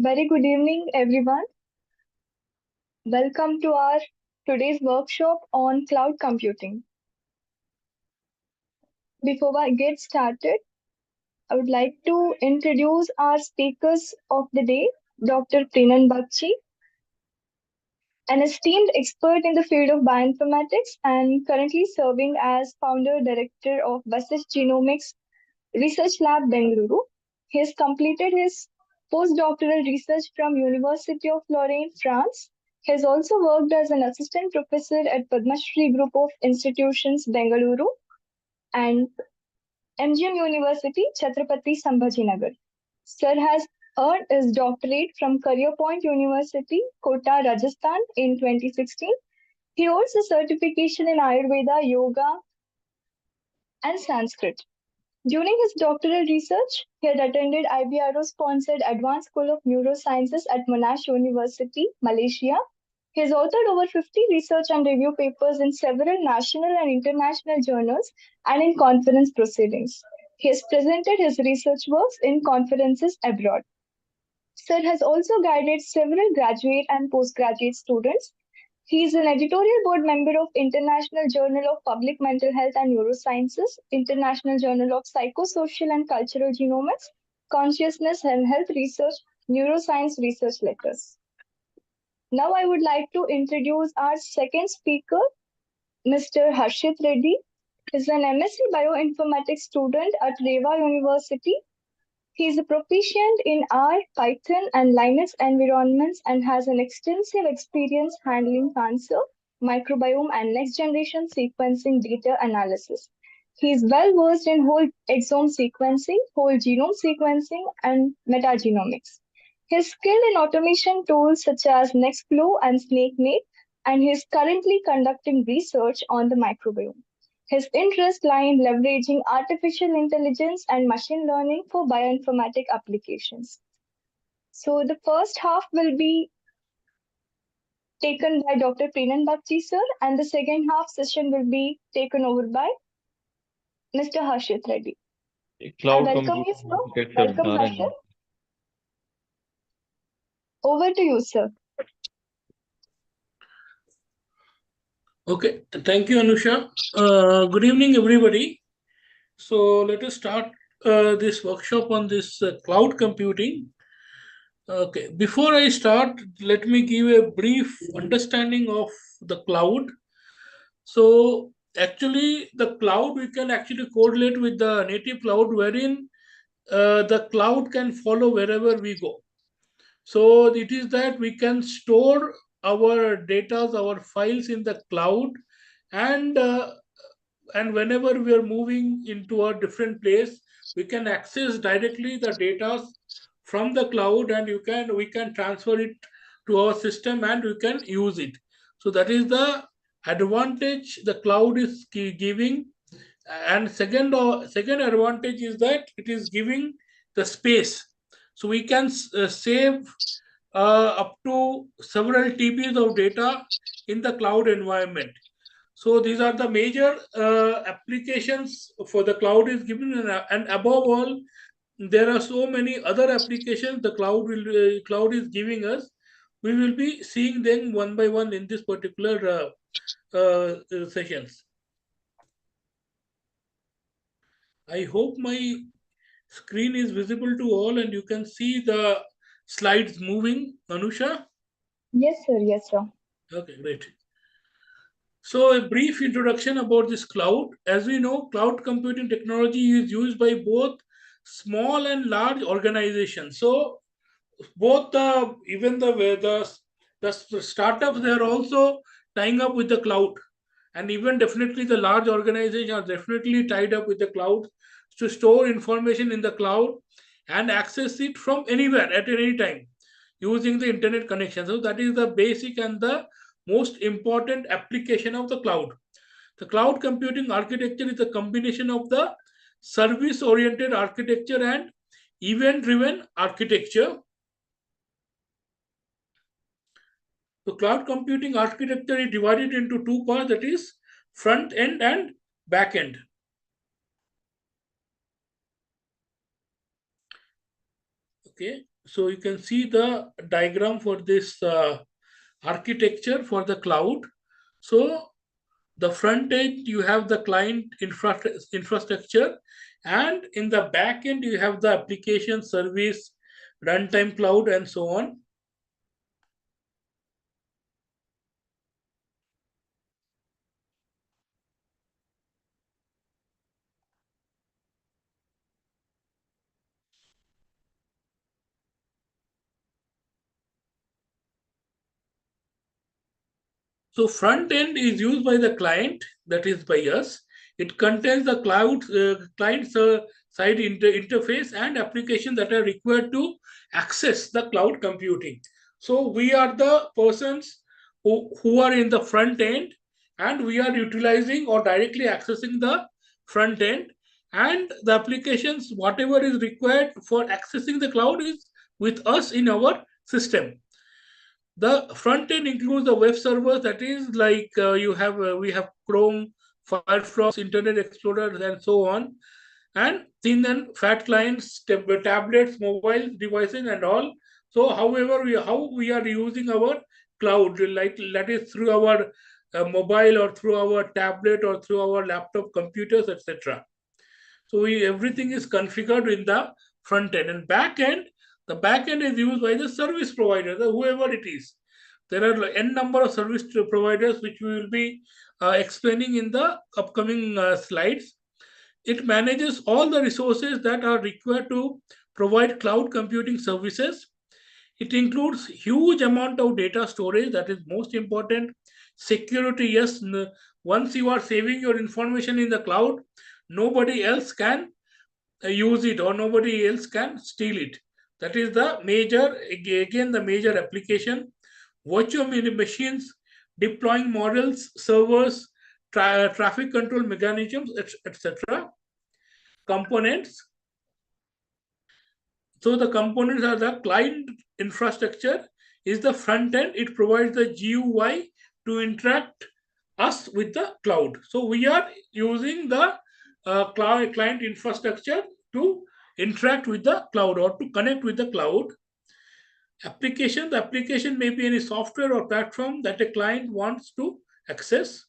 Very good evening, everyone. Welcome to our today's workshop on cloud computing. Before I get started, I would like to introduce our speakers of the day, Dr. Prenan Bakshi, an esteemed expert in the field of bioinformatics and currently serving as founder director of Vasisht Genomics Research Lab, Bengaluru. He has completed his postdoctoral research from University of Lorraine, France. He has also worked as an assistant professor at Padma Shri Group of Institutions, Bengaluru, and MGM University, Chhatrapati Sambhajinagar. Sir has earned his doctorate from Career Point University, Kota, Rajasthan in 2016. He holds a certification in Ayurveda, Yoga, and Sanskrit. During his doctoral research, he had attended IBRO-sponsored Advanced School of Neurosciences at Monash University, Malaysia. He has authored over 50 research and review papers in several national and international journals and in conference proceedings. He has presented his research works in conferences abroad. Sir has also guided several graduate and postgraduate students. He is an editorial board member of International Journal of Public Mental Health and Neurosciences, International Journal of Psychosocial and Cultural Genomics, Consciousness and Health Research, Neuroscience Research Letters. Now I would like to introduce our second speaker, Mr. Harshit Reddy. He is an MSc Bioinformatics student at Reva University. He is a proficient in R, Python, and Linux environments and has an extensive experience handling cancer, microbiome, and next-generation sequencing data analysis. He is well versed in whole exome sequencing, whole genome sequencing, and metagenomics. He is skilled in automation tools such as Nextflow and SnakeMate, and he is currently conducting research on the microbiome. His interests lie in leveraging artificial intelligence and machine learning for bioinformatic applications. So the first half will be taken by Dr. Prenan Bakshi sir, and the second half session will be taken over by Mr. Harshit Reddy. I Cloud welcome you, computing sir. architecture, Welcome, Harshit. Narayana. Over to you, sir. Okay, thank you, Anusha. Good evening, everybody. So let us start this workshop on this cloud computing. Okay, before I start, let me give a brief understanding of the cloud. So actually, the cloud we can actually correlate with the native cloud, wherein the cloud can follow wherever we go. So it is that we can store our data, our files in the cloud, and whenever we are moving into a different place, we can access directly the data from the cloud, and we can transfer it to our system and we can use it. So that is the advantage the cloud is giving. And second advantage is that it is giving the space, so we can save up to several TBs of data in the cloud environment. So these are the major applications for the cloud is given, and above all, there are so many other applications the cloud is giving us. We will be seeing them one by one in this particular sessions. I hope my screen is visible to all and you can see the slides moving, Anusha. Yes, sir. Yes, sir. Okay, great. So a brief introduction about this cloud. As we know, cloud computing technology is used by both small and large organizations. So both even the startups, they are also tying up with the cloud, and even definitely the large organizations are definitely tied up with the cloud to store information in the cloud and access it from anywhere at any time using the internet connection. So that is the basic and the most important application of the cloud. The cloud computing architecture is a combination of the service oriented architecture and event driven architecture. So cloud computing architecture is divided into two parts, that is front end and back end. Okay, So you can see the diagram for this architecture for the cloud. So the front end, you have the client infrastructure, and in the back end, you have the application service, runtime cloud, and so on. So front end is used by the client, that is by us. It contains the client side interface and application that are required to access the cloud computing. So we are the persons who are in the front end, and we are utilizing or directly accessing the front end, and the applications, whatever is required for accessing the cloud, is with us in our system. The front end includes the web servers, that is like we have Chrome, Firefox, Internet Explorer, and so on, and thin and fat clients, tablets, mobile devices, and all. So, however, how we are using our cloud, like that is through our mobile or through our tablet or through our laptop computers, etc. So everything is configured in the front end, and back end. The back end is used by the service provider, whoever it is. There are n number of service providers which we will be explaining in the upcoming slides. It manages all the resources that are required to provide cloud computing services. It includes huge amount of data storage, that is most important. Security, yes. Once you are saving your information in the cloud, nobody else can use it, or nobody else can steal it. That is the major, again, the major application. Virtual machines, deploying models, servers, traffic control mechanisms, etc. Components. So the components are the client infrastructure is the front end. It provides the GUI to interact us with the cloud. So we are using the client infrastructure to interact with the cloud or to connect with the cloud. Application, the application may be any software or platform that a client wants to access.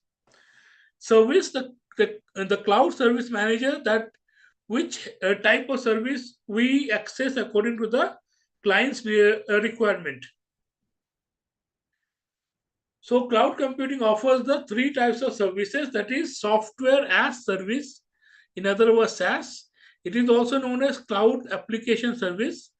Service, the cloud service manager, that which type of service we access according to the client's requirement. So cloud computing offers the three types of services, that is software as service, in other words SaaS. It is also known as cloud application service.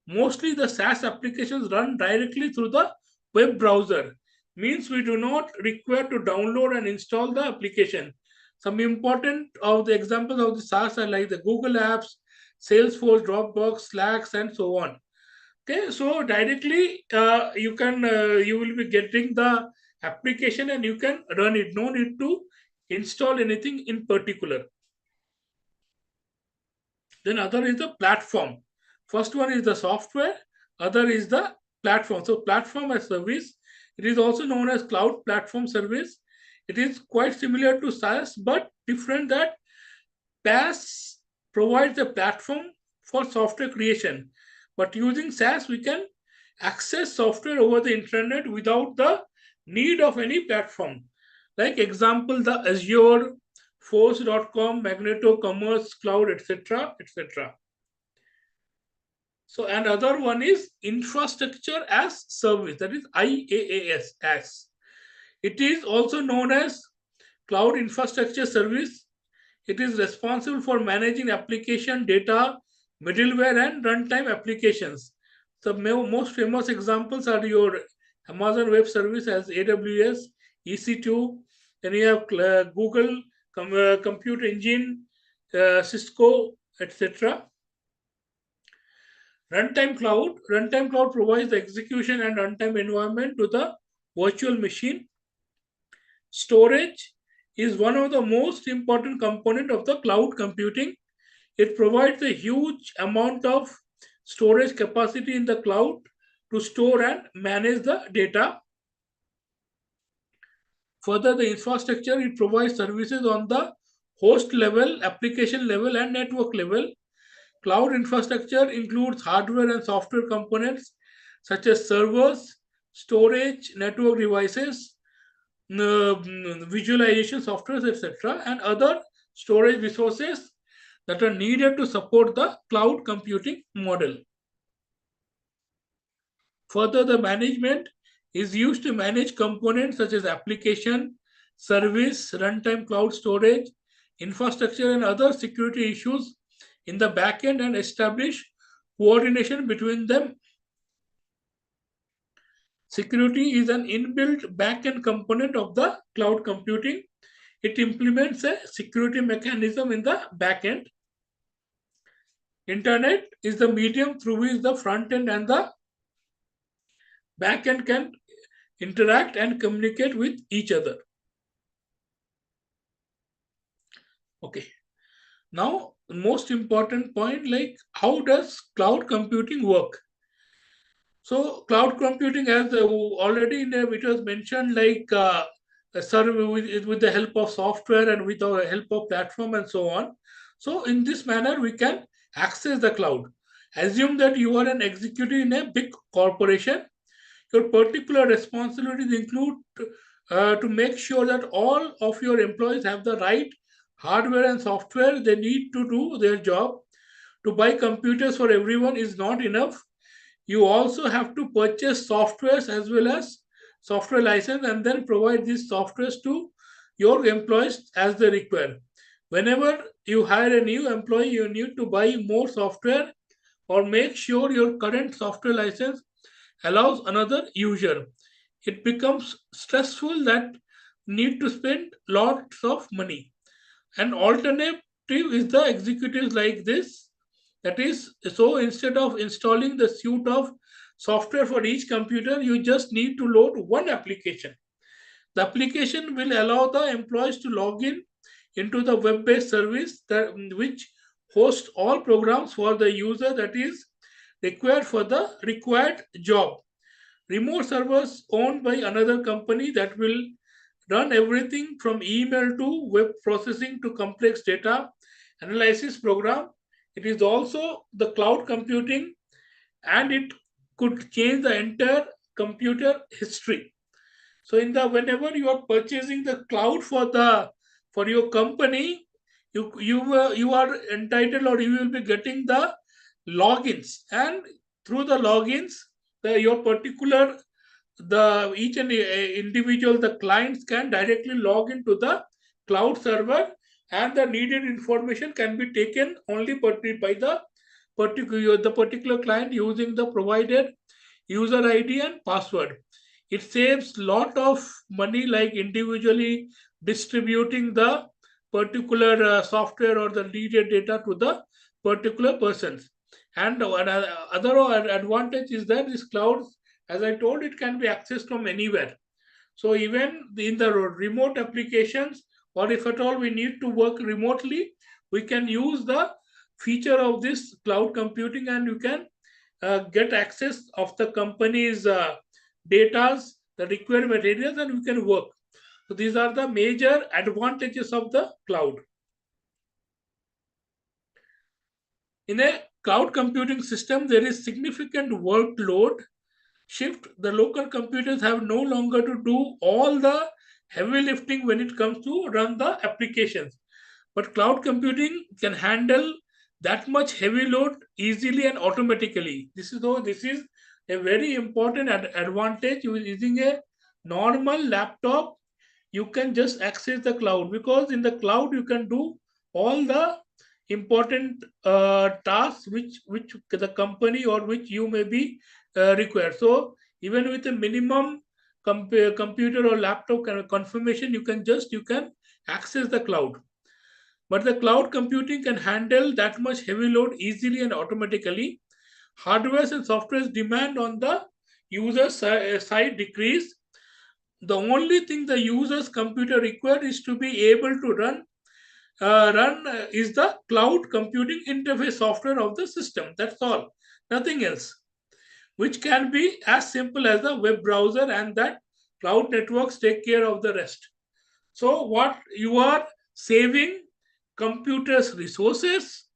Mostly the SaaS applications run directly through the web browser. Means we do not require to download and install the application. Some important of the examples of the SaaS are like the Google Apps, Salesforce, Dropbox, Slacks, and so on. Okay, so directly you will be getting the application and you can run it. No need to install anything in particular. Then other is the platform. First one is the software, other is the platform. So platform as service, it is also known as cloud platform service. It is quite similar to SaaS, but different that PaaS provides a platform for software creation. But using SaaS, we can access software over the internet without the need of any platform. Like example, the Azure, Force.com, Magneto, Commerce Cloud, etc., etc. So, and other one is infrastructure as service, that is IaaS. It is also known as cloud infrastructure service. It is responsible for managing application data, middleware, and runtime applications. The most famous examples are your Amazon Web Service as AWS, EC2, then you have Google Compute Engine, Cisco, etc. Runtime cloud provides the execution and runtime environment to the virtual machine. Storage is one of the most important component of the cloud computing. It provides a huge amount of storage capacity in the cloud to store and manage the data. Further, the infrastructure, it provides services on the host level, application level, and network level. Cloud infrastructure includes hardware and software components such as servers, storage, network devices, visualization softwares, etc., and other storage resources that are needed to support the cloud computing model. Further, the management is used to manage components such as application, service, runtime cloud storage, infrastructure, and other security issues in the backend and establish coordination between them. Security is an inbuilt backend component of the cloud computing. It implements a security mechanism in the backend. Internet is the medium through which the front end and the backend can interact and communicate with each other. Okay. Now, the most important point, like how does cloud computing work? So, cloud computing, as already it was mentioned, like a server with the help of software and with the help of platform and so on. So, in this manner, we can access the cloud. Assume that you are an executive in a big corporation. Your particular responsibilities include to make sure that all of your employees have the right hardware and software they need to do their job. To buy computers for everyone is not enough. You also have to purchase softwares as well as software license and then provide these softwares to your employees as they require. Whenever you hire a new employee, you need to buy more software or make sure your current software license allows another user. It becomes stressful that need to spend lots of money. An alternative is the executives like this. That is, so instead of installing the suite of software for each computer, you just need to load one application. The application will allow the employees to log in into the web-based service that, which hosts all programs for the user that is required for the required job. Remote servers owned by another company that will run everything from email to web processing to complex data analysis program. It is also the cloud computing and it could change the entire computer history. So in the whenever you are purchasing the cloud for your company, you are entitled or you will be getting the logins, and through the logins your particular the each and individual the clients can directly log into the cloud server, and the needed information can be taken only by the particular client using the provided user ID and password. It saves lot of money, like individually distributing the particular software or the needed data to the particular persons. And other advantage is that this cloud, as I told, it can be accessed from anywhere. So even in the remote applications, or if at all we need to work remotely, we can use the feature of this cloud computing, and you can get access of the company's data, the required materials, and we can work. So these are the major advantages of the cloud. In a cloud computing system, there is significant workload shift. The local computers have no longer to do all the heavy lifting when it comes to run the applications. But cloud computing can handle that much heavy load easily and automatically. This is a very important advantage. Using a normal laptop, you can just access the cloud, because in the cloud you can do all the important tasks which the company or which you may be required. So even with a minimum computer or laptop confirmation, you can access the cloud. But the cloud computing can handle that much heavy load easily and automatically. Hardware and software demand on the user side decrease. The only thing the user's computer required is to be able to run is the cloud computing interface software of the system. That's all, nothing else, which can be as simple as the web browser, and that cloud networks take care of the rest. So what you are saving computers resources,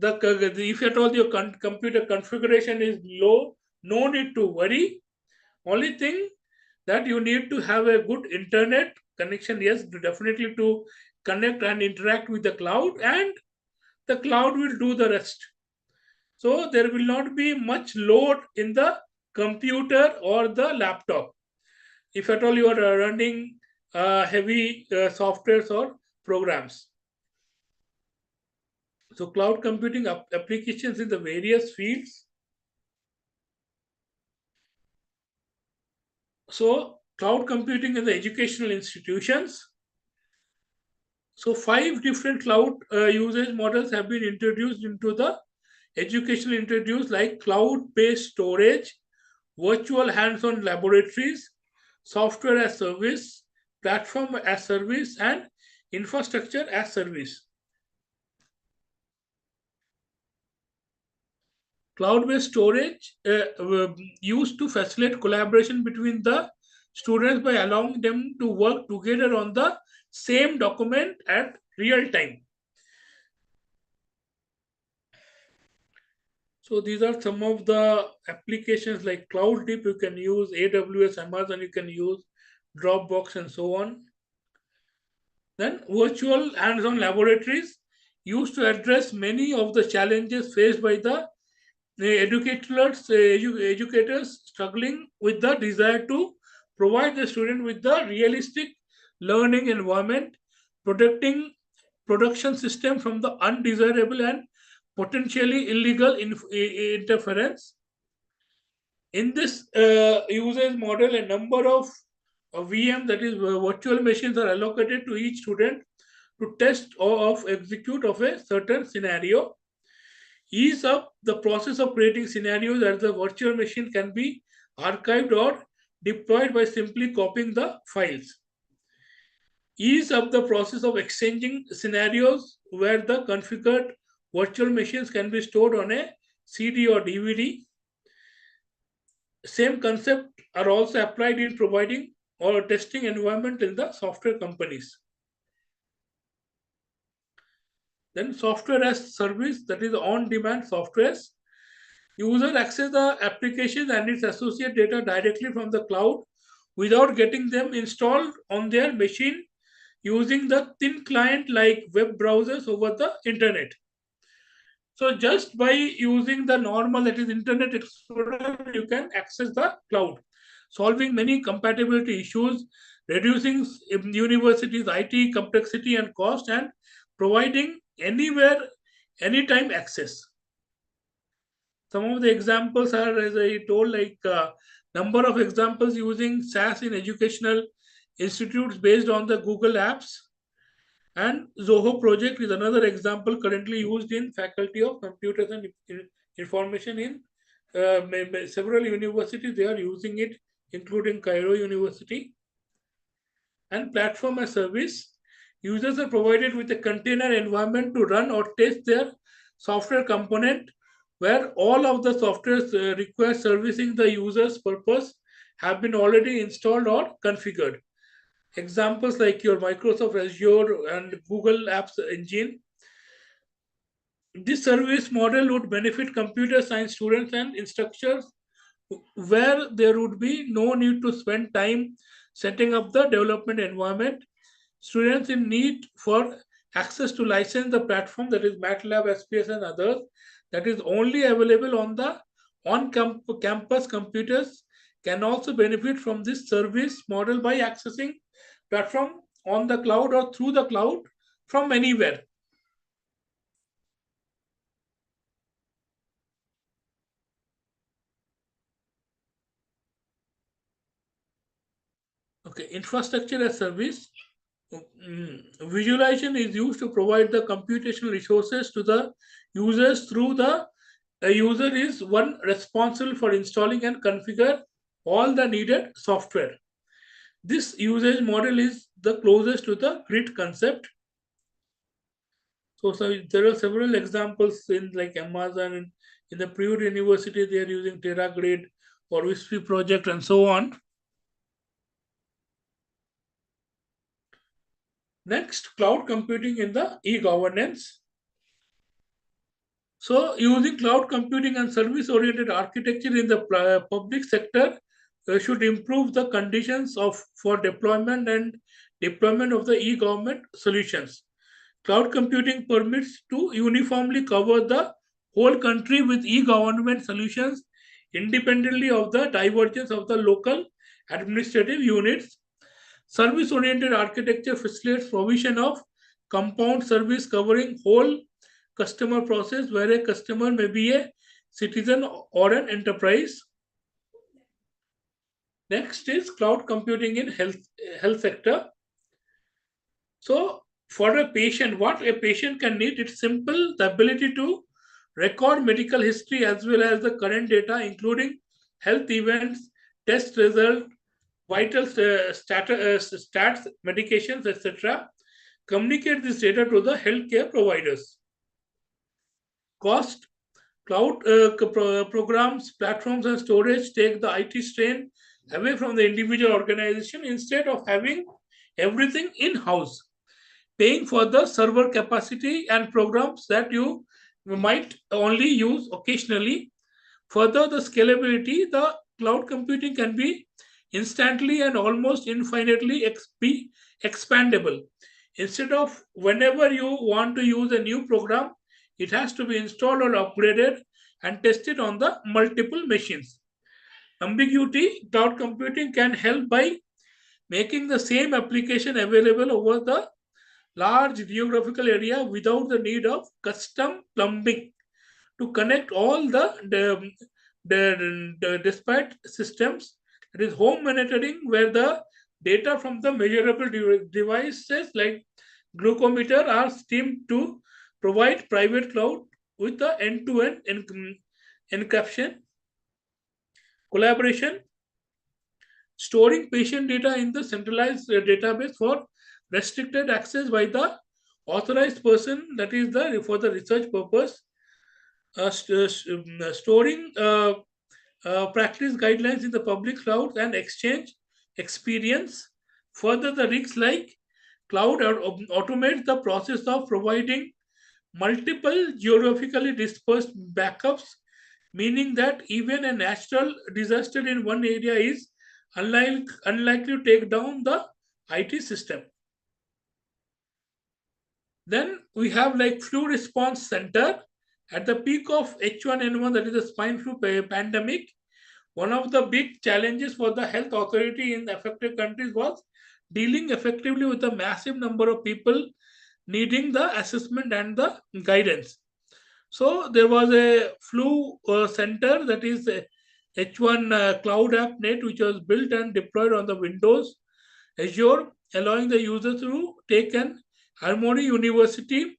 if at all your computer configuration is low, no need to worry. Only thing that you need to have a good internet connection, yes, definitely, to connect and interact with the cloud, and the cloud will do the rest. So there will not be much load in the computer or the laptop if at all you are running heavy softwares or programs. So cloud computing applications in the various fields. So cloud computing in the educational institutions. So 5 different cloud usage models have been introduced into the educational introduced, like cloud-based storage, virtual hands-on laboratories, software as service, platform as service, and infrastructure as service. Cloud-based storage used to facilitate collaboration between the students by allowing them to work together on the same document at real time. So these are some of the applications like CloudDeep. You can use AWS, Amazon, you can use Dropbox, and so on. Then virtual hands-on laboratories used to address many of the challenges faced by the educators struggling with the desire to provide the student with the realistic learning environment, protecting production system from the undesirable and potentially illegal interference. In this usage model, a number of VM, that is virtual machines, are allocated to each student to test or of execute of a certain scenario. Ease up the process of creating scenarios, as the virtual machine can be archived or deployed by simply copying the files. Ease up the process of exchanging scenarios, where the configured virtual machines can be stored on a CD or DVD. Same concept are also applied in providing or testing environment in the software companies. Then software as service, that is on-demand softwares. User access the application and its associated data directly from the cloud without getting them installed on their machine, using the thin client like web browsers over the internet. So just by using the normal, that is Internet Explorer, you can access the cloud, solving many compatibility issues, reducing universities' IT complexity and cost, and providing anywhere, anytime access. Some of the examples are, as I told, like number of examples using SaaS in educational institutes based on the Google Apps, and Zoho project is another example currently used in Faculty of Computers and Information in several universities. They are using it, including Cairo University. And platform as service, users are provided with a container environment to run or test their software component, where all of the softwares require servicing the user's purpose have been already installed or configured. Examples like your Microsoft Azure and Google Apps Engine. This service model would benefit computer science students and instructors, where there would be no need to spend time setting up the development environment. Students in need for access to license the platform, that is MATLAB, SPS, and others, that is only available on the on-campus computers, can also benefit from this service model by accessing platform on the cloud or through the cloud from anywhere. Okay, infrastructure as service. Visualization is used to provide the computational resources to the users through the user is one responsible for installing and configure all the needed software. This usage model is the closest to the grid concept. So there are several examples in like Amazon, in the Purdue University, they are using TerraGrid or WISP project and so on. Next, cloud computing in the e-governance. So, using cloud computing and service-oriented architecture in the public sector should improve the conditions for deployment of the e-government solutions. Cloud computing permits to uniformly cover the whole country with e-government solutions independently of the divergence of the local administrative units. Service-oriented architecture facilitates provision of compound service covering whole customer process where a customer may be a citizen or an enterprise. Next is cloud computing in health sector. So for a patient, what a patient can need, it's simple, the ability to record medical history as well as the current data, including health events, test result, vital stats, medications, etc. Communicate this data to the healthcare providers. Cost, cloud programs, platforms, and storage take the IT strain away from the individual organization instead of having everything in-house, paying for the server capacity and programs that you might only use occasionally. Further, the scalability, the cloud computing can be instantly and almost infinitely be expandable. Instead of whenever you want to use a new program, it has to be installed or upgraded and tested on the multiple machines. Ambiguity, cloud computing can help by making the same application available over the large geographical area without the need of custom plumbing to connect all the disparate systems. It is home monitoring where the data from the measurable devices like glucometer are streamed to provide private cloud with the end-to-end encryption. Collaboration, storing patient data in the centralized database for restricted access by the authorized person, that is the for the research purpose. Storing practice guidelines in the public cloud and exchange experience. Further, the risks like cloud automates the process of providing multiple geographically dispersed backups, meaning that even a natural disaster in one area is unlikely to take down the IT system. Then we have like flu response center. At the peak of H1N1, that is the swine flu pandemic, one of the big challenges for the health authority in the affected countries was dealing effectively with a massive number of people needing the assessment and the guidance. So there was a flu center, that is H1 Cloud App Net, which was built and deployed on the Windows Azure, allowing the user to take an Harmony University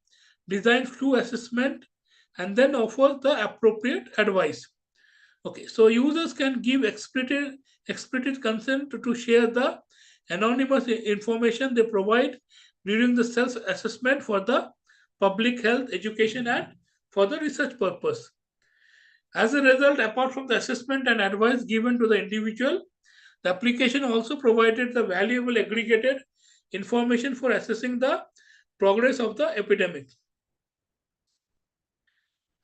design flu assessment and then offer the appropriate advice. Okay, so users can give explicit consent to share the anonymous information they provide during the self-assessment for the public health, education, and for the research purpose. As a result, apart from the assessment and advice given to the individual, the application also provided the valuable aggregated information for assessing the progress of the epidemic.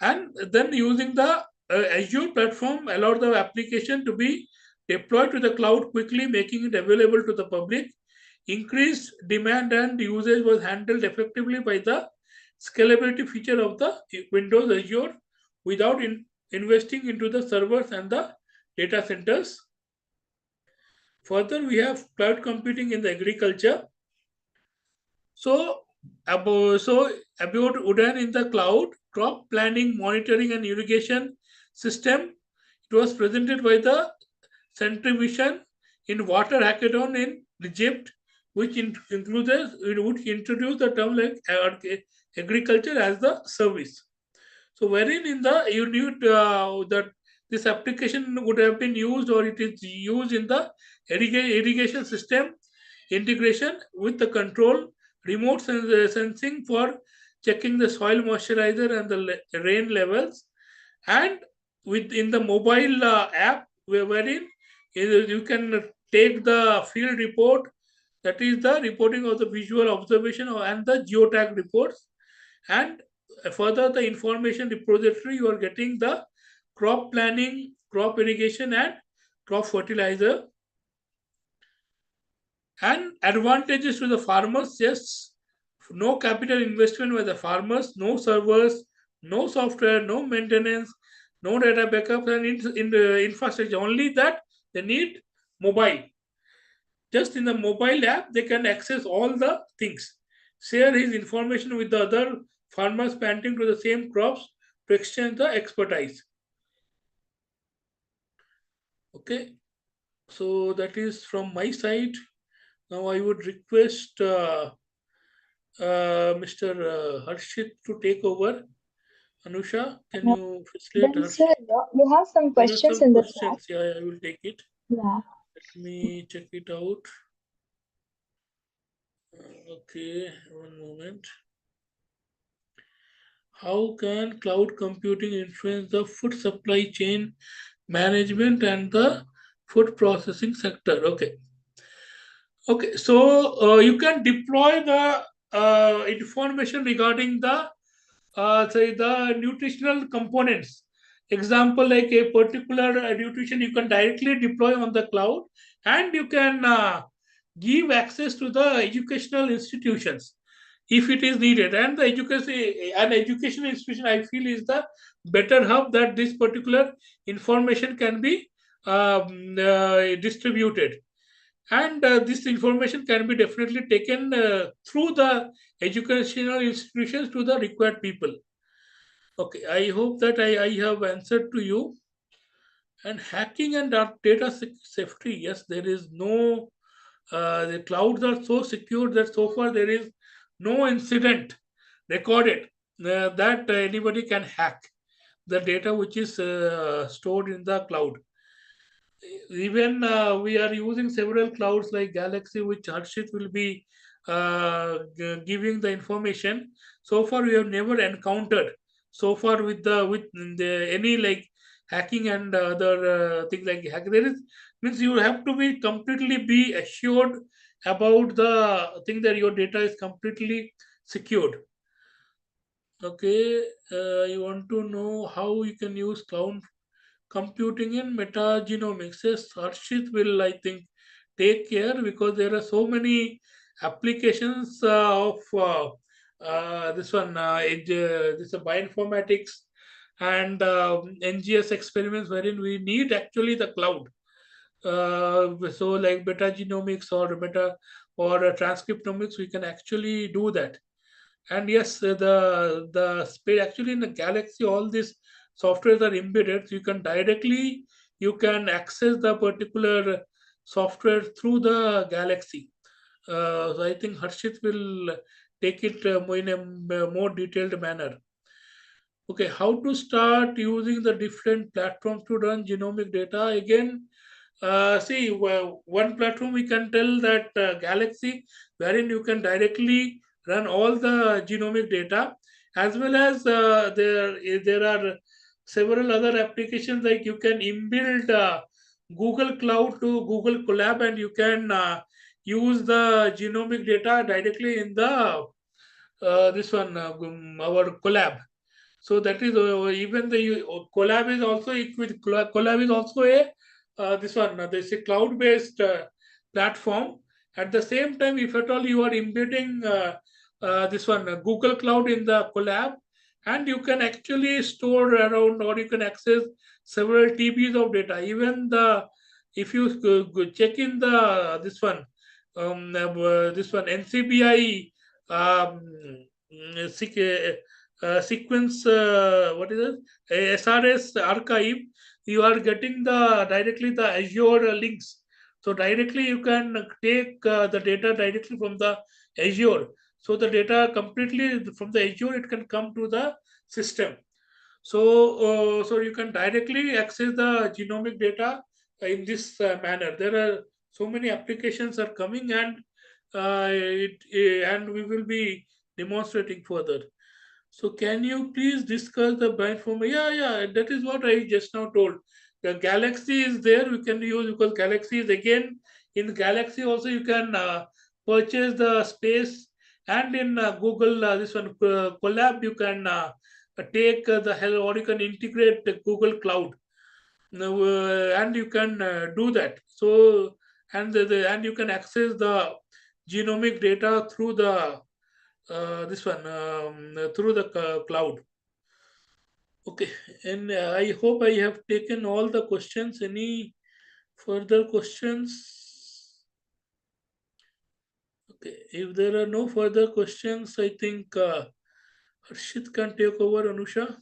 And then using the Azure platform allowed the application to be deployed to the cloud quickly, making it available to the public. Increased demand and usage was handled effectively by the scalability feature of the Windows Azure without investing into the servers and the data centers. Further, we have cloud computing in the agriculture. So about Udan in the cloud, crop planning, monitoring, and irrigation system. It was presented by the Centrivision in Water Hackathon in Egypt, which would introduce the term like agriculture as the service. So wherein in the you need that this application would have been used or it is used in the irrigation system integration with the control remote sensing for checking the soil moisturizer and the rain levels, and within the mobile app wherein you can take the field report, that is the reporting of the visual observation and the geotag reports, and further the information repository, you are getting the crop planning, crop irrigation, and crop fertilizer. And advantages to the farmers, yes, no capital investment by the farmers, no servers, no software, no maintenance, no data backup, and in the infrastructure. Only that they need mobile. Just in the mobile app, they can access all the things. Share his information with the other farmers planting to the same crops to exchange the expertise. Okay, so that is from my side. Now I would request Mr. Harshit to take over. Anusha, can Uh, you facilitate then, sir, Harshit? you have some There are questions some in the chat. questions. Yeah, I will take it. Yeah. Let me check it out. Okay, one moment. How can cloud computing influence the food supply chain management and the food processing sector? Okay. Okay, so you can deploy the information regarding the say the nutritional components. Example, like a particular nutrition you can directly deploy on the cloud, and you can give access to the educational institutions if it is needed. And the education, an educational institution, I feel, is the better hub that this particular information can be distributed. And this information can be definitely taken through the educational institutions to the required people. Okay, I hope that I have answered to you. And hacking and data safety, yes, there is no, the clouds are so secure that so far there is no incident recorded that anybody can hack the data which is stored in the cloud. Even we are using several clouds like Galaxy, which Harshit will be giving the information. So far, we have never encountered so far with the any like hacking and other things like hack. There is means you have to be completely be assured about the thing that your data is completely secured. Okay, you want to know how you can use cloud computing in metagenomics. Yes, Harshit will, I think, take care because there are so many applications of this one, this bioinformatics and NGS experiments wherein we need actually the cloud. So like metagenomics or meta or transcriptomics, we can actually do that. And yes, the space actually in the Galaxy, all these softwares are embedded. So you can directly you can access the particular software through the Galaxy. So I think Harshit will take it in a more detailed manner. Okay, how to start using the different platforms to run genomic data? Again, see, well, one platform we can tell that Galaxy, wherein you can directly run all the genomic data, as well as there are several other applications like you can inbuild Google Cloud to Google Colab, and you can use the genomic data directly in the this one our Colab. So that is even the Colab is also with Colab is also a this one this a cloud based platform. At the same time, if at all you are embedding this one Google Cloud in the Colab, and you can actually store around or you can access several TBs of data. Even the if you check in the this one NCBI um, sequence what is it SRS archive, you are getting the directly the Azure links. So directly you can take the data directly from the Azure. So the data completely from the Azure it can come to the system. So so you can directly access the genomic data in this manner. There are so many applications are coming, and and we will be demonstrating further. So can you please discuss the brand for me? Yeah, yeah, that is what I just now told. The Galaxy is there, we can use because Galaxy is again in Galaxy also you can purchase the space And in Google, this one Colab, you can take the help, or you can integrate the Google Cloud. Now, and you can do that. So, and you can access the genomic data through the this one through the cloud. Okay, and I hope I have taken all the questions. Any further questions? Okay, if there are no further questions, I think Harshit can take over, Anusha.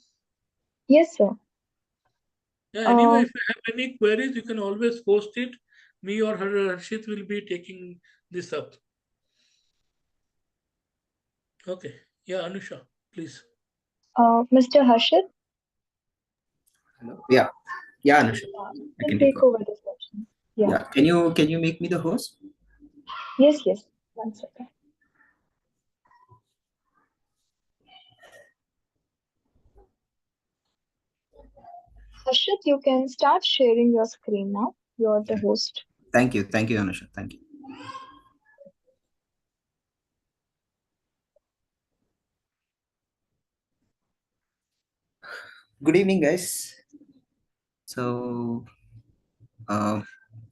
Yes, sir. Yeah, anyway, Uh, if you have any queries, you can always post it. Me or Harshit will be taking this up. Okay, yeah, Anusha, please. Mr. Harshit, Hello? Yeah, yeah, Anusha, you I can can take take over. over this question. Yeah. Yeah, can you make me the host? Yes, yes. One second. Harshit, you can start sharing your screen now. You're the host. Thank you, Anusha. Thank you. Good evening, guys. So, uh,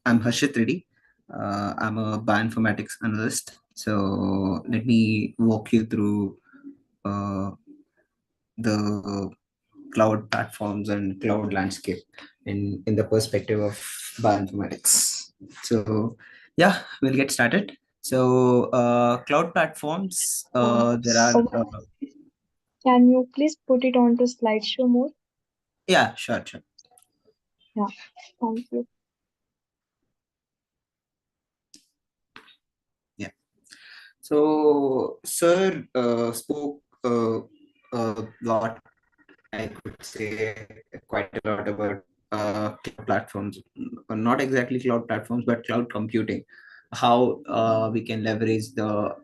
I'm Harshit Reddy. I'm a bioinformatics analyst. So, let me walk you through uh, the cloud platforms and cloud landscape in the perspective of bioinformatics. So, yeah, we'll get started. So, cloud platforms, there are, Oh, can you please put it on to slideshow mode? yeah, sure, sure. Yeah, thank you. Yeah. So, sir spoke a lot, I could say quite a lot about cloud platforms, not exactly cloud platforms, but cloud computing, how we can leverage the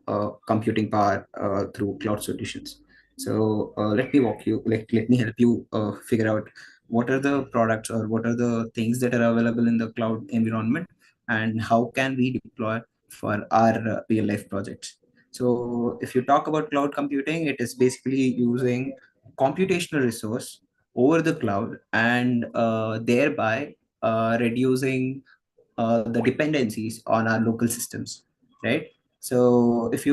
computing power through cloud solutions. So let me walk you, let me help you figure out what are the products or what are the things that are available in the cloud environment and how can we deploy for our real life projects. So if you talk about cloud computing, it is basically using computational resource over the cloud and thereby reducing the dependencies on our local systems, right? So if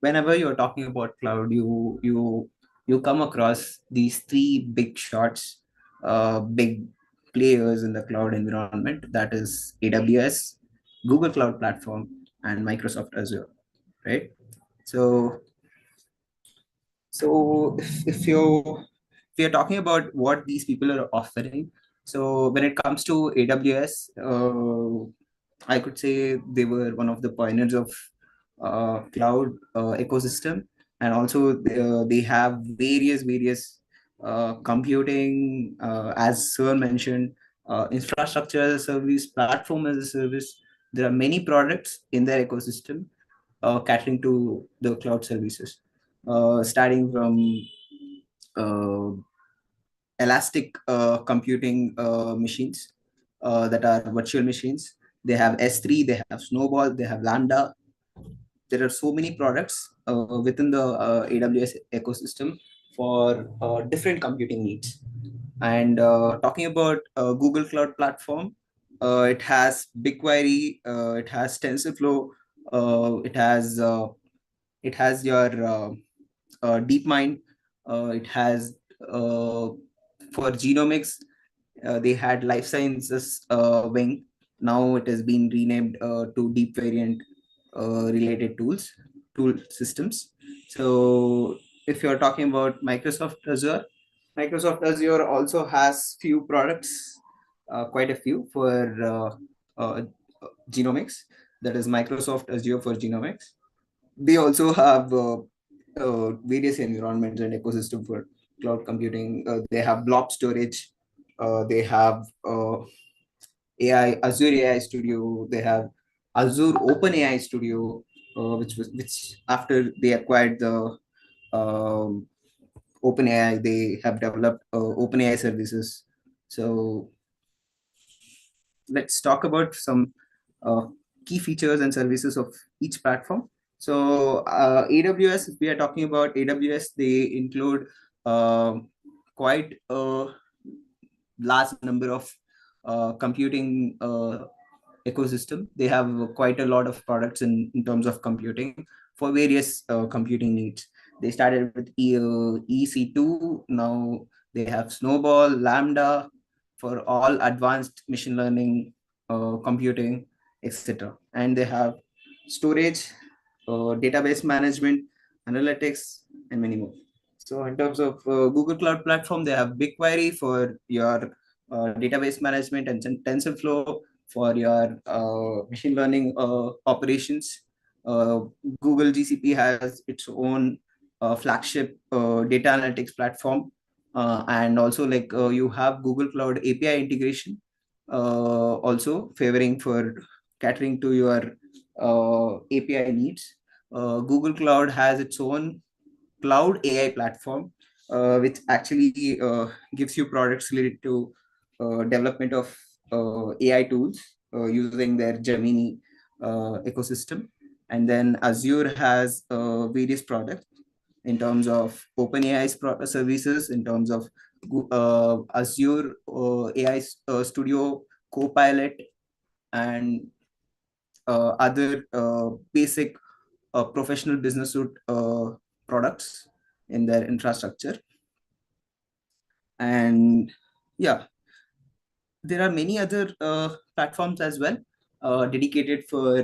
whenever you're talking about cloud, you come across these three big shots, big players in the cloud environment, that is AWS, Google Cloud Platform, and Microsoft Azure, right? So if you're talking about what these people are offering, so when it comes to AWS, I could say they were one of the pioneers of cloud ecosystem, and also they have various computing, as Sir mentioned, infrastructure as a service, platform as a service. There are many products in their ecosystem catering to the cloud services, starting from uh, elastic computing machines that are virtual machines. They have S3, they have Snowball, they have Lambda. There are so many products within the AWS ecosystem for different computing needs. And talking about Google Cloud Platform, it has BigQuery, it has TensorFlow, it has your DeepMind, it has for genomics, they had life sciences wing. Now it has been renamed to deep variant related tool systems. So if you're talking about Microsoft Azure also has few products, quite a few for genomics. That is Microsoft Azure for genomics. They also have various environments and ecosystem for cloud computing. They have blob storage. They have AI, Azure AI Studio. They have Azure Open AI Studio, which after they acquired the um, OpenAI, they have developed OpenAI services. So let's talk about some uh, key features and services of each platform. So AWS, if we are talking about AWS, they include quite a large number of computing ecosystem. They have quite a lot of products in terms of computing for various computing needs. They started with EC2. Now they have Snowball, Lambda for all advanced machine learning, computing, etc. And they have storage, database management, analytics, and many more. So in terms of Google Cloud Platform, they have BigQuery for your database management and TensorFlow for your machine learning operations. Uh, Google GCP has its own flagship data analytics platform, and also like you have Google Cloud API integration, also favoring for catering to your API needs. Google Cloud has its own cloud AI platform, which actually gives you products related to development of AI tools using their Gemini ecosystem. And then Azure has various products in terms of OpenAI's services, in terms of Azure AI Studio, Copilot, and other basic professional business suite products in their infrastructure. And yeah, there are many other platforms as well, dedicated for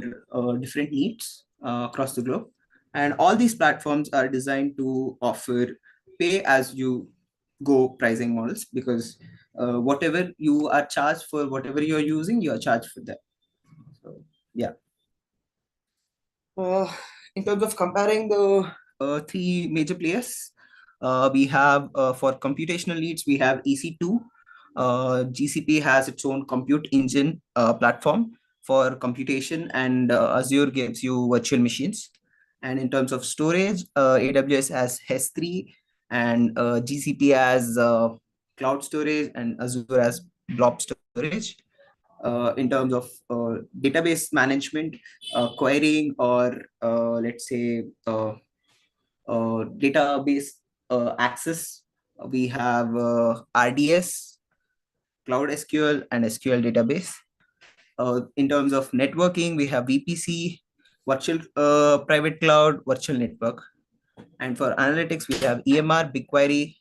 different needs across the globe. And all these platforms are designed to offer pay as you go pricing models, because whatever you are charged for, whatever you're using, you are charged for that. So yeah. In terms of comparing the three major players, we have for computational needs, we have EC2. GCP has its own compute engine platform for computation, and Azure gives you virtual machines. And in terms of storage, AWS has S3, and GCP has cloud storage, and Azure has blob storage. In terms of database management, querying, or let's say database access, we have RDS, Cloud SQL, and SQL database. In terms of networking, we have VPC, virtual private cloud, virtual network. And for analytics, we have EMR, BigQuery,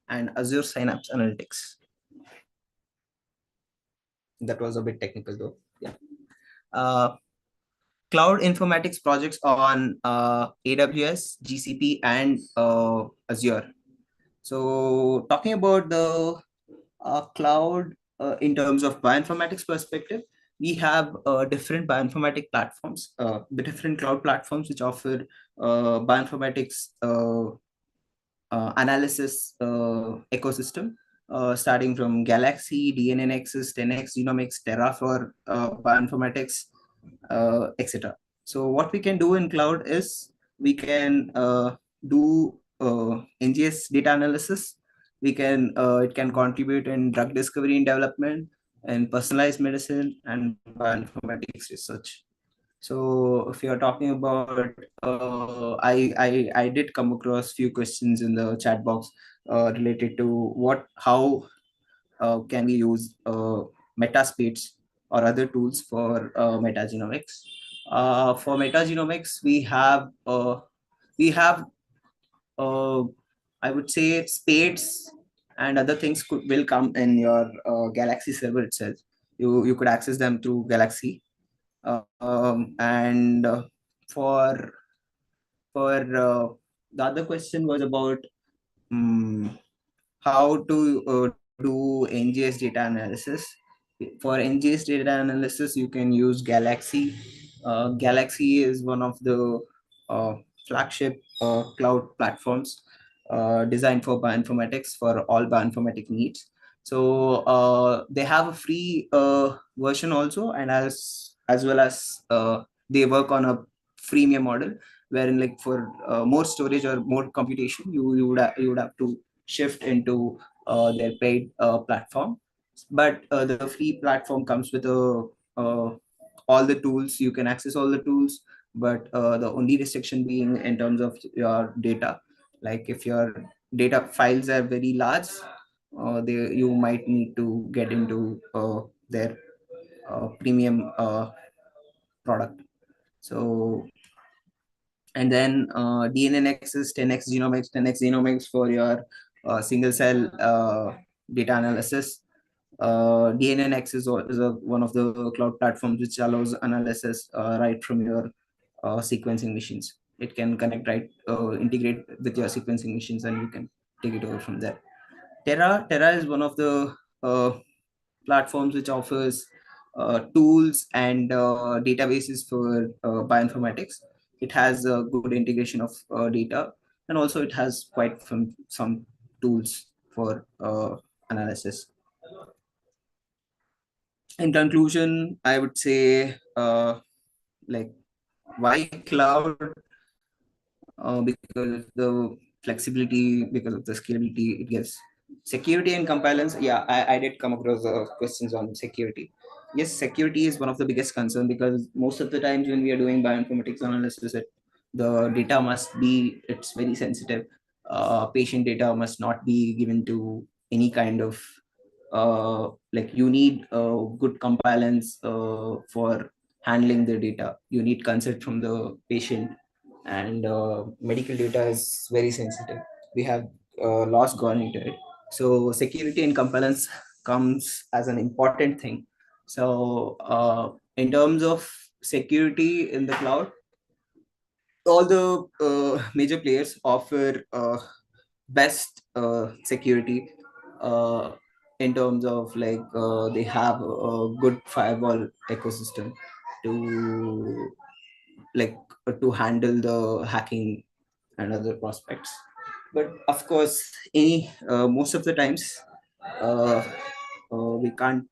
and Azure Synapse Analytics. That was a bit technical though. Yeah. Cloud informatics projects on AWS, GCP, and Azure. So talking about the cloud in terms of bioinformatics perspective, we have different bioinformatic platforms, the different cloud platforms which offer bioinformatics analysis ecosystem, starting from Galaxy, DNA Nexus, 10x Genomics, Terra for bioinformatics, etc. So what we can do in cloud is we can do NGS data analysis. We can it can contribute in drug discovery and development, and personalized medicine, and bioinformatics research. So if you're talking about, I did come across few questions in the chat box related to how can we use Metaspace or other tools for metagenomics. For metagenomics, we have I would say Spades and other things will come in your Galaxy server itself. You could access them through Galaxy. And for the other question was about how to do NGS data analysis. For NGS data analysis, you can use Galaxy. Galaxy is one of the flagship cloud platforms designed for bioinformatics for all bioinformatic needs. So they have a free version also, and as well as they work on a freemium model, wherein like for more storage or more computation, you would have to shift into their paid platform. But the free platform comes with all the tools. You can access all the tools. but the only restriction being in terms of your data. Like if your data files are very large, you might need to get into their premium product. So, and then DNNX is 10x genomics, 10x genomics for your single cell data analysis. DNNX is one of the cloud platforms which allows analysis right from your sequencing machines. It can connect integrate with your sequencing machines, and you can take it over from there. Terra is one of the platforms which offers tools and databases for bioinformatics. It has a good integration of data, and also it has quite some tools for analysis. In conclusion, I would say like why cloud? Because the flexibility, because of the scalability it gives. Security and compliance, yeah, I did come across questions on security. Yes, security is one of the biggest concern, because most of the times when we are doing bioinformatics analysis, the data must be, it's very sensitive. Patient data must not be given to any kind of like, you need good compliance for handling the data. You need consent from the patient, and medical data is very sensitive. We have laws gone into it. So security and compliance comes as an important thing. So in terms of security in the cloud, all the major players offer best security in terms of like they have a good firewall ecosystem to like to handle the hacking and other prospects. But of course, any most of the times uh, we can't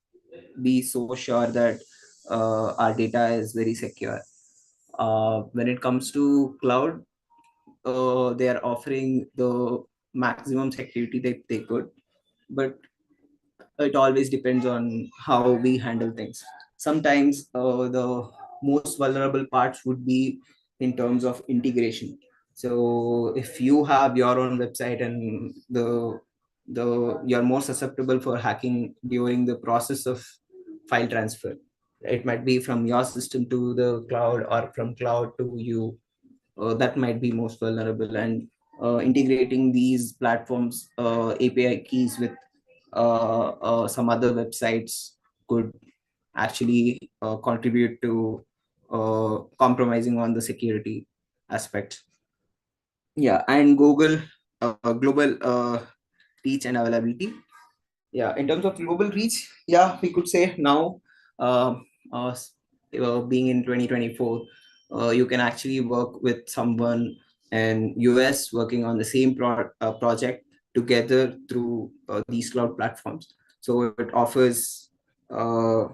be so sure that our data is very secure. When it comes to cloud, they are offering the maximum security they could, but it always depends on how we handle things. Sometimes the most vulnerable parts would be in terms of integration. So if you have your own website, and you're more susceptible for hacking during the process of file transfer. It might be from your system to the cloud, or from cloud to you. That might be most vulnerable, and integrating these platforms API keys with some other websites could actually contribute to compromising on the security aspect. Yeah, and Google global reach and availability. Yeah, in terms of global reach, yeah, we could say now, uh, uh, being in 2024, you can actually work with someone in US working on the same project together through these cloud platforms. So it offers uh,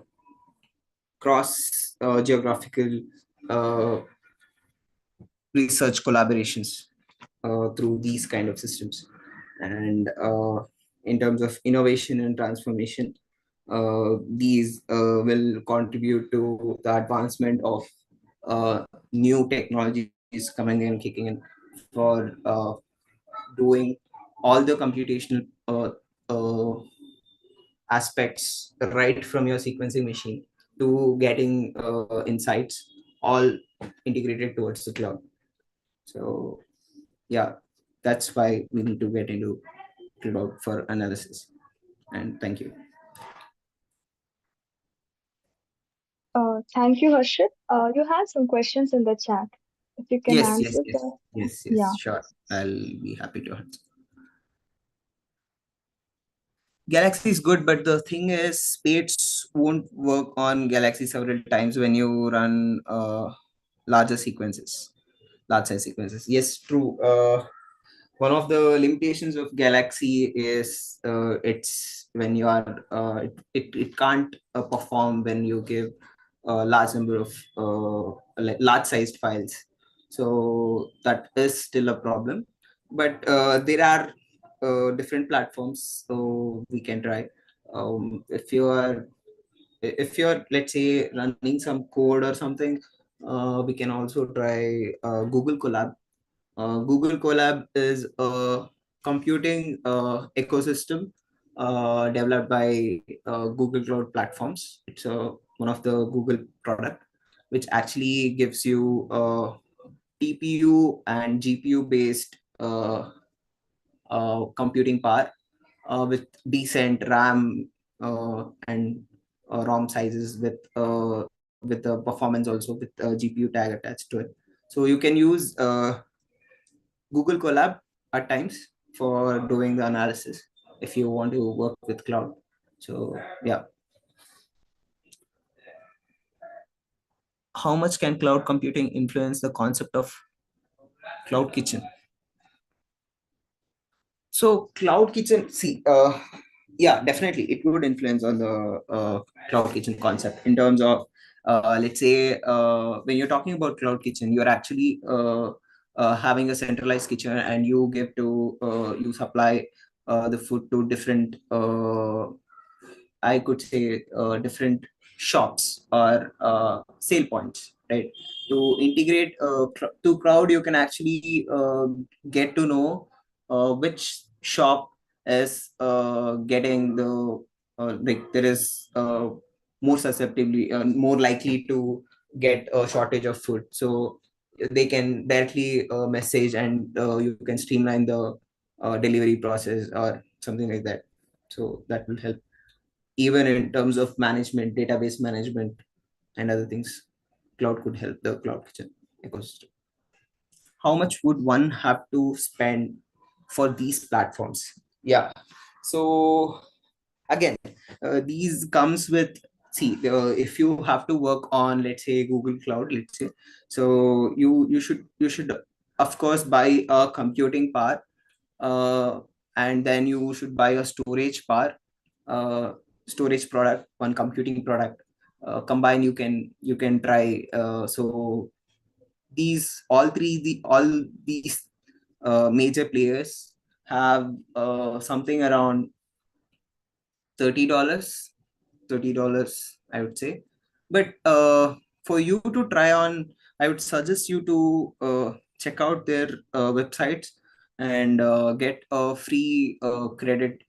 cross geographical uh, research collaborations through these kind of systems. And in terms of innovation and transformation, these will contribute to the advancement of new technologies coming in, kicking in, for doing all the computational aspects right from your sequencing machine to getting insights, all integrated towards the cloud. So yeah, that's why we need to get into cloud for analysis. And thank you. Thank you, Harshit. You had some questions in the chat. If you can Yes, yes, answer yes, that. yes, Yeah. yes, sure. I'll be happy to answer. Galaxy is good, but the thing is, Spades won't work on Galaxy several times when you run larger sequences, large size sequences. Yes, true. One of the limitations of Galaxy is it's when you are it can't perform when you give a large number of like large sized files. So that is still a problem, but there are different platforms, so we can try. If you're, let's say, running some code or something, We can also try Google Colab. Google Colab is a computing ecosystem developed by Google Cloud Platforms. It's one of the Google product, which actually gives you TPU and GPU based computing power with decent RAM and ROM sizes with the performance also with GPU tag attached to it. So you can use Google Colab at times for doing the analysis if you want to work with cloud. So yeah. How much can cloud computing influence the concept of cloud kitchen? So cloud kitchen, see, yeah, definitely it would influence on the cloud kitchen concept in terms of, let's say, when you're talking about cloud kitchen, you're actually having a centralized kitchen and you give to, you supply the food to different, I could say, different shops or sale points, right? To integrate to cloud, you can actually get to know which shop is getting the like there is more susceptibly more likely to get a shortage of food, so they can directly message and you can streamline the delivery process or something like that. So that will help even in terms of management, database management, and other things. Cloud could help the cloud kitchen ecosystem. How much would one have to spend for these platforms? Yeah. So again, these comes with, see, if you have to work on, let's say, Google Cloud, let's say, so you should of course buy a computing power, uh, and then you should buy a storage power, uh, storage product, one computing product. Combine, you can try. So these all these major players have something around $30, $30, I would say. But for you to try on, I would suggest you to check out their websites and get a free credit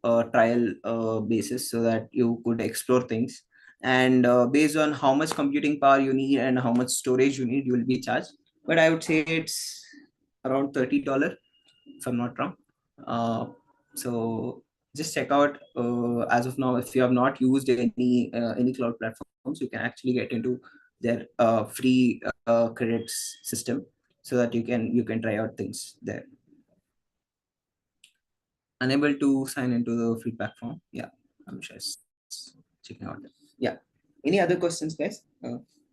trial basis so that you could explore things. And based on how much computing power you need and how much storage you need, you will be charged. But I would say it's around $30, if I'm not wrong. Uh, so just check out. As of now, if you have not used any cloud platforms, you can actually get into their free credits system so that you can try out things there. Unable to sign into the feedback form. Yeah, I'm just checking out. Yeah. Any other questions, guys?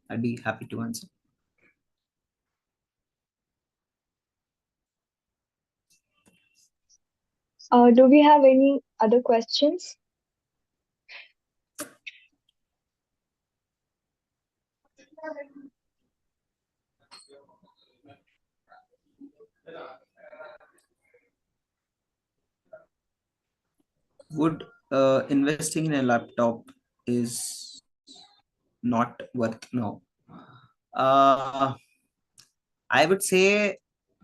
I'd be happy to answer. Do we have any other questions? Would investing in a laptop is not worth now? Uh, I would say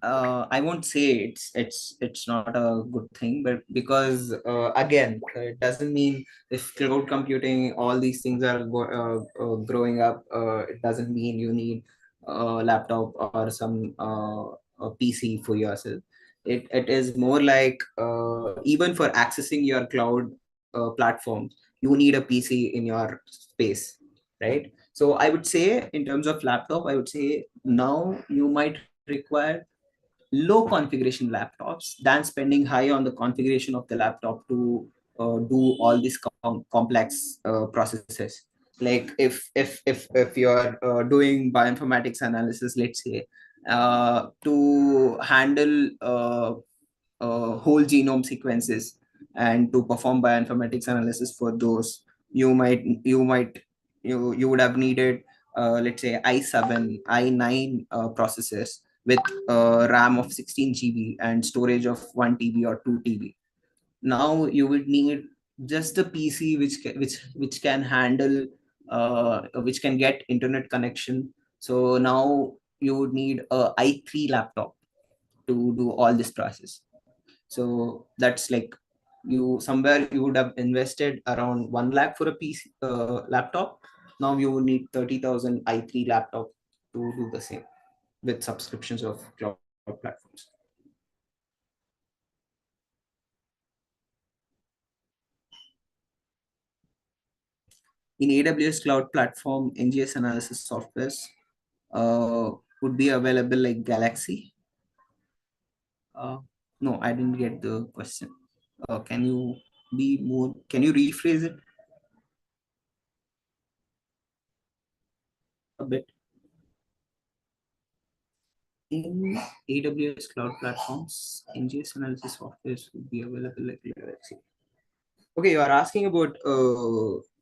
I won't say it's not a good thing, but because again, it doesn't mean if cloud computing, all these things are growing up, it doesn't mean you need a laptop or some a PC for yourself. It is more like even for accessing your cloud platforms, you need a PC in your space, right? So I would say in terms of laptop, I would say now you might require low configuration laptops than spending high on the configuration of the laptop to do all these complex processes. Like if you're doing bioinformatics analysis, let's say, to handle whole genome sequences and to perform bioinformatics analysis for those, you would have needed let's say i7 i9 processors with RAM of 16 GB and storage of 1 TB or 2 TB. Now you would need just a PC which can handle which can get internet connection So now you would need a i3 laptop to do all this process. So that's like you would have invested around 1 lakh for a PC laptop. Now you would need 30,000 i3 laptop to do the same with subscriptions of cloud platforms. In AWS cloud platform, NGS analysis softwares would be available like Galaxy. No, I didn't get the question. Can you be more? Can you rephrase it a bit? In AWS cloud platforms, NGS analysis softwares would be available like Galaxy. Okay, you are asking about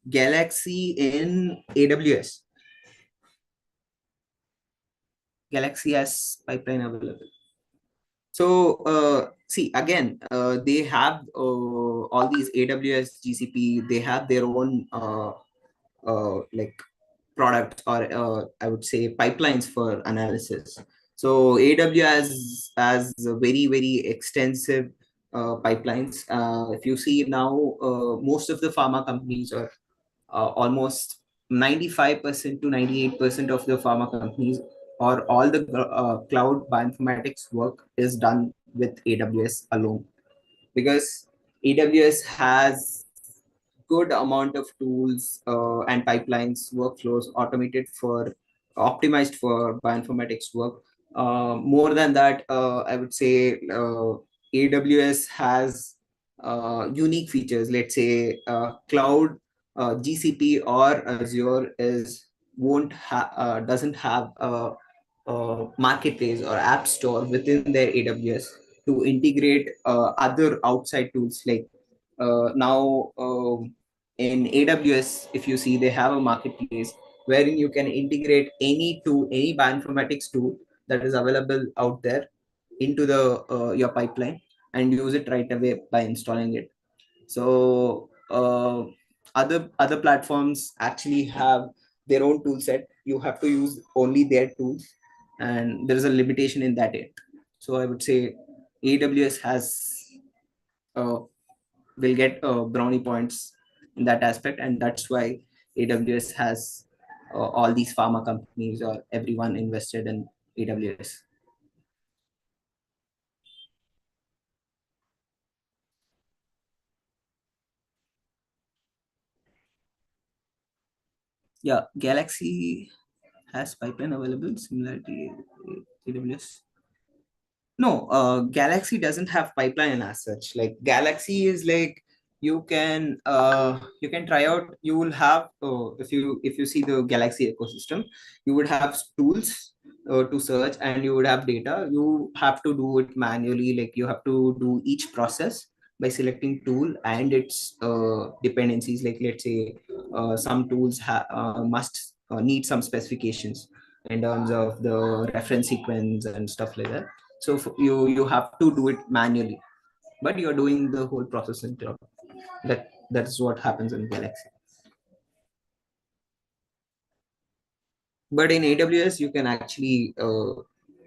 Galaxy in AWS. Galaxy has pipeline available. So see again, they have all these AWS, GCP. They have their own like product or I would say pipelines for analysis. So AWS has a very extensive pipelines. If you see now, most of the pharma companies are almost 95% to 98% of the pharma companies or all the cloud bioinformatics work is done with AWS alone, because AWS has good amount of tools and pipelines, workflows automated for optimized for bioinformatics work. More than that, I would say AWS has unique features. Let's say cloud GCP or Azure is won't doesn't have a marketplace or app store within their AWS to integrate other outside tools like now in AWS, if you see, they have a marketplace wherein you can integrate any tool, any bioinformatics tool that is available out there into the your pipeline and use it right away by installing it. So other platforms actually have their own tool set. You have to use only their tools, and there is a limitation in that end. So I would say AWS has will get brownie points in that aspect, and that's why AWS has all these pharma companies or everyone invested in AWS. Yeah, Galaxy has pipeline available similarity AWS. No, Galaxy doesn't have pipeline as such. Like Galaxy is like you can try out. You will have if you see the Galaxy ecosystem, you would have tools to search, and you would have data. You have to do it manually. Like you have to do each process by selecting tool and its dependencies. Like let's say some tools must need some specifications in terms of the reference sequence and stuff like that. So you have to do it manually, but you're doing the whole process in cloud. That's what happens in Galaxy. But in AWS, you can actually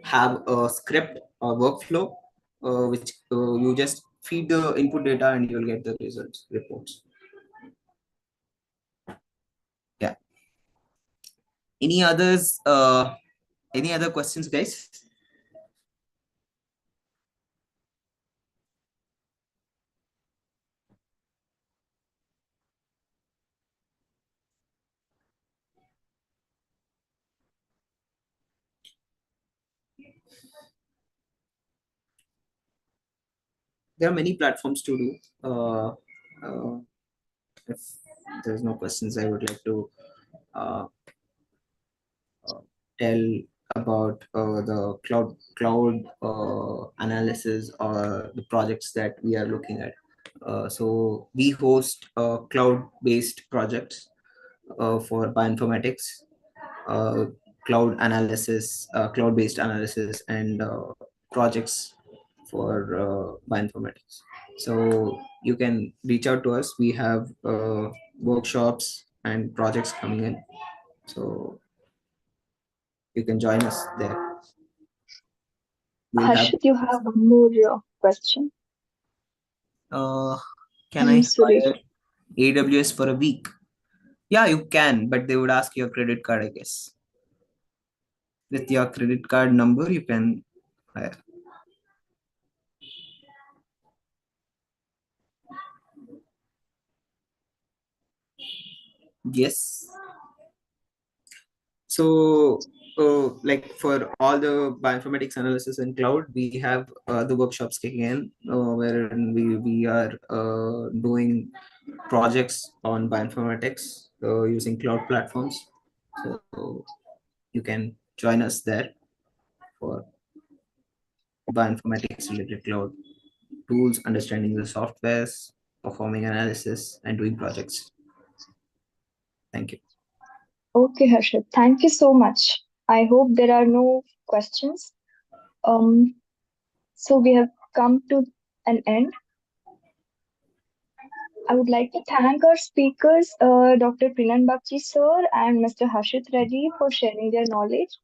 have a script or workflow, which you just feed the input data and you'll get the results reports. Yeah. Any others? Any other questions, guys? There are many platforms to do. If there's no questions, I would like to uh, tell about the cloud analysis or the projects that we are looking at. So we host cloud-based projects for bioinformatics, uh, cloud analysis, cloud-based analysis, and projects for bioinformatics. So you can reach out to us. We have workshops and projects coming in. So you can join us there. We'll have. Harshit, you have one more question. Can I hire AWS for a week? Yeah, you can, but they would ask your credit card, I guess. With your credit card number, you can hire. Yes. So, like for all the bioinformatics analysis in cloud, we have the workshops kicking in, wherein we are doing projects on bioinformatics using cloud platforms. So you can join us there for bioinformatics related cloud tools, understanding the softwares, performing analysis, and doing projects. Thank you. Okay, Harshit, thank you so much. I hope there are no questions. So we have come to an end. I would like to thank our speakers, Dr. Pinan Bakchi sir and Mr. Harshit Reddy, for sharing their knowledge.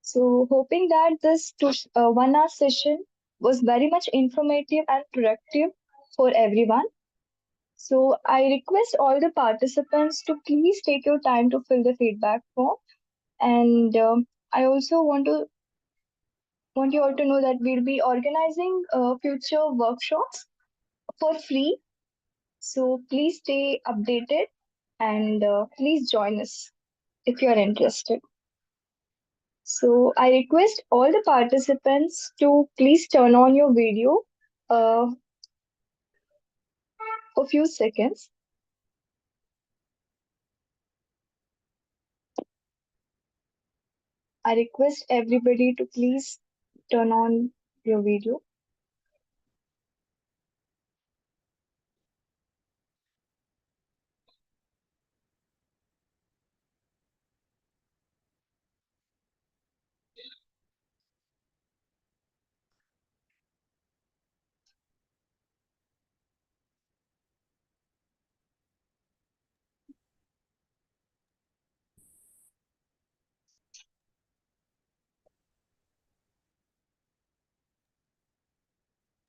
So, hoping that this 1 hour session was very much informative and productive for everyone. So, I request all the participants to please take your time to fill the feedback form. And I also want you all to know that we'll be organizing future workshops for free. So, please stay updated and please join us if you are interested. So I request all the participants to please turn on your video uh, for a few seconds. I request everybody to please turn on your video.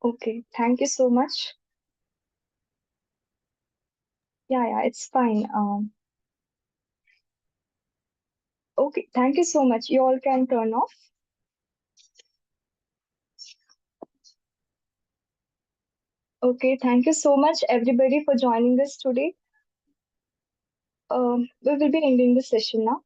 Okay, thank you so much. Yeah, it's fine. Okay, thank you so much. You all can turn off. Okay, thank you so much, everybody, for joining us today. We will be ending the session now.